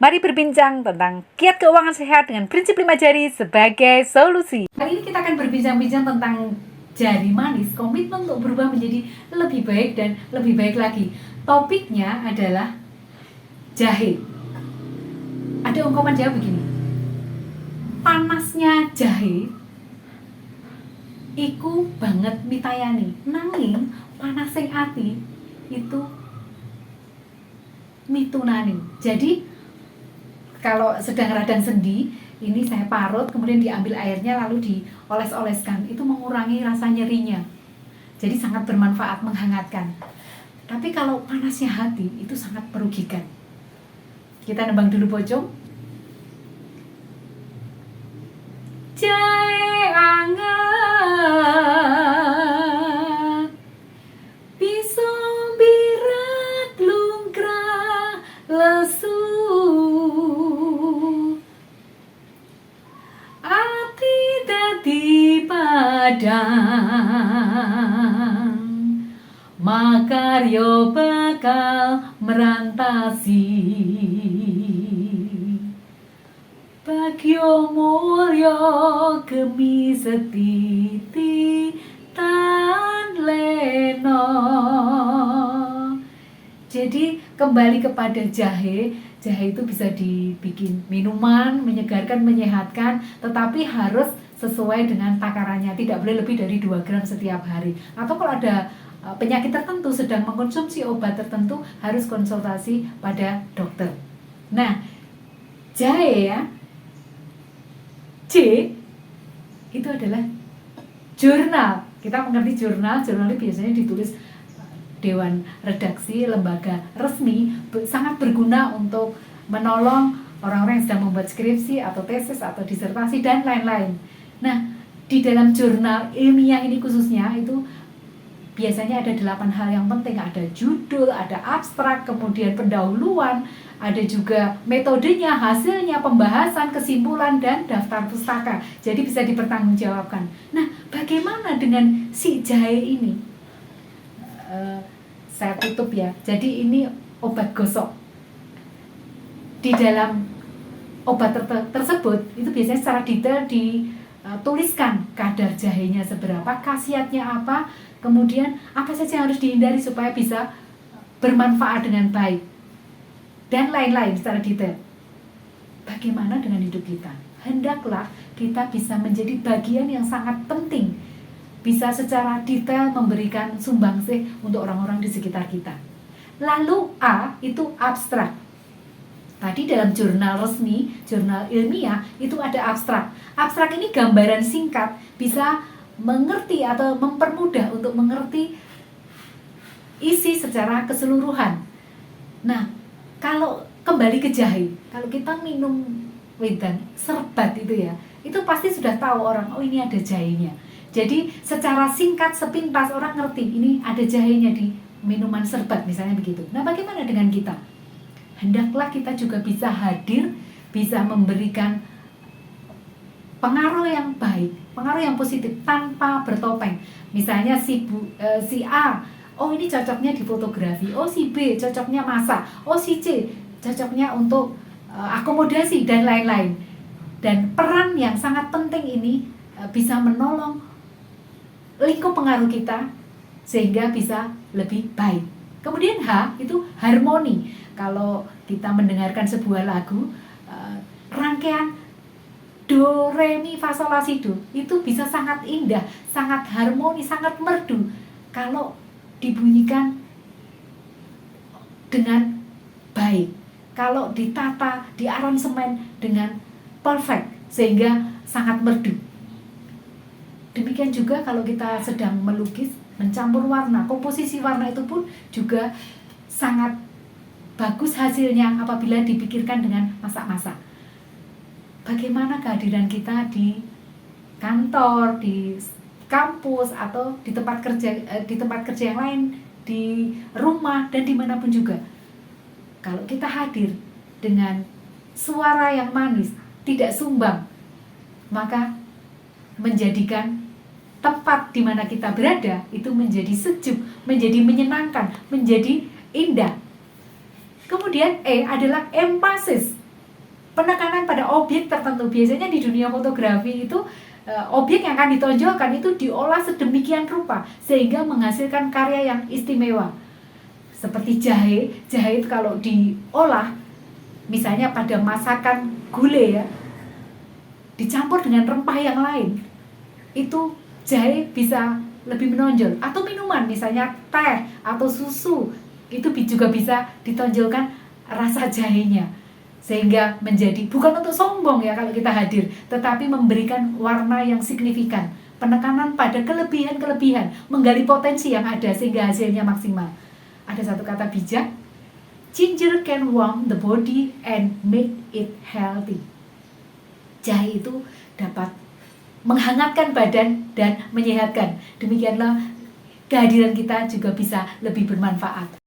Mari berbincang tentang kiat keuangan sehat dengan prinsip 5 jari sebagai solusi. Kali ini kita akan berbincang-bincang tentang jari manis, komitmen untuk berubah menjadi lebih baik dan lebih baik lagi. Topiknya adalah jahe. Ada ungkapan Jawa begini, panasnya jahe iku banget mitayani, nanging panasing ati itu mitunani. Jadi kalau sedang radang sendi, ini saya parut, kemudian diambil airnya lalu dioles-oleskan, itu mengurangi rasa nyerinya. Jadi sangat bermanfaat, menghangatkan. Tapi kalau panasnya hati, itu sangat merugikan. Kita nembang dulu pocong. Jahe anget bisa birat lungkrah lesu, ati dadi padang, makarya bakal merantasi, bagyo mulya gemi setiti tan leno. Jadi kembali kepada jahe. Jahe itu bisa dibikin minuman, menyegarkan, menyehatkan, tetapi harus sesuai dengan takarannya. Tidak boleh lebih dari 2 gram setiap hari. Atau kalau ada penyakit tertentu, sedang mengkonsumsi obat tertentu, harus konsultasi pada dokter. Nah, jahe ya, J itu adalah jurnal. Kita mengerti jurnal ini biasanya ditulis Dewan Redaksi, lembaga resmi, sangat berguna untuk menolong orang-orang yang sedang membuat skripsi atau tesis atau disertasi dan lain-lain. Nah, di dalam jurnal ilmiah ini khususnya itu biasanya ada 8 hal yang penting. Ada judul, ada abstrak, kemudian pendahuluan, ada juga metodenya, hasilnya, pembahasan, kesimpulan, dan daftar pustaka. Jadi bisa dipertanggungjawabkan. Nah, bagaimana dengan si jahe ini? Saya tutup ya. Jadi ini obat gosok. Di dalam obat tersebut itu biasanya secara detail dituliskan kadar jahenya seberapa, khasiatnya apa, kemudian apa saja yang harus dihindari supaya bisa bermanfaat dengan baik, dan lain-lain secara detail. Bagaimana dengan hidup kita? Hendaklah kita bisa menjadi bagian yang sangat penting, bisa secara detail memberikan sumbangsih untuk orang-orang di sekitar kita. Lalu A itu abstrak. Tadi dalam jurnal resmi, jurnal ilmiah itu ada abstrak. Abstrak ini gambaran singkat, bisa mengerti atau mempermudah untuk mengerti isi secara keseluruhan. Nah, kalau kembali ke jahe, kalau kita minum wedan serbat itu ya, itu pasti sudah tahu orang, oh ini ada jahenya. Jadi secara singkat, sepintas orang ngerti ini ada jahenya di minuman serbat misalnya begitu. Nah, bagaimana dengan kita? Hendaklah kita juga bisa hadir, bisa memberikan pengaruh yang baik, pengaruh yang positif tanpa bertopeng. Misalnya si A, oh ini cocoknya di fotografi, oh si B cocoknya masak, oh si C cocoknya untuk akomodasi dan lain-lain. Dan peran yang sangat penting ini bisa menolong lingkup pengaruh kita sehingga bisa lebih baik. Kemudian H itu harmoni. Kalau kita mendengarkan sebuah lagu, rangkaian do, re, mi, fa, sol, la, si, do itu bisa sangat indah, sangat harmoni, sangat merdu kalau dibunyikan dengan baik, kalau ditata, diaransemen dengan perfect sehingga sangat merdu. Demikian juga kalau kita sedang melukis, mencampur warna, komposisi warna itu pun juga sangat bagus hasilnya apabila dipikirkan dengan masak-masak. Bagaimana kehadiran kita di kantor, di kampus, atau di tempat kerja yang lain, di rumah, dan dimanapun juga. Kalau kita hadir dengan suara yang manis, tidak sumbang, maka menjadikan tempat di mana kita berada itu menjadi sejuk, menjadi menyenangkan, menjadi indah. Kemudian E adalah empasis. penekanan pada objek tertentu. Biasanya di dunia fotografi itu objek yang akan ditonjolkan itu diolah sedemikian rupa sehingga menghasilkan karya yang istimewa. Seperti jahe itu kalau diolah misalnya pada masakan gulai ya, dicampur dengan rempah yang lain, itu jahe bisa lebih menonjol. Atau minuman misalnya teh atau susu, itu juga bisa ditonjolkan rasa jahenya, sehingga menjadi bukan untuk sombong ya kalau kita hadir, tetapi memberikan warna yang signifikan, penekanan pada kelebihan-kelebihan, menggali potensi yang ada sehingga hasilnya maksimal. Ada satu kata bijak, ginger can warm the body and make it healthy. Jahe itu dapat menghangatkan badan dan menyehatkan. Demikianlah kehadiran kita juga bisa lebih bermanfaat.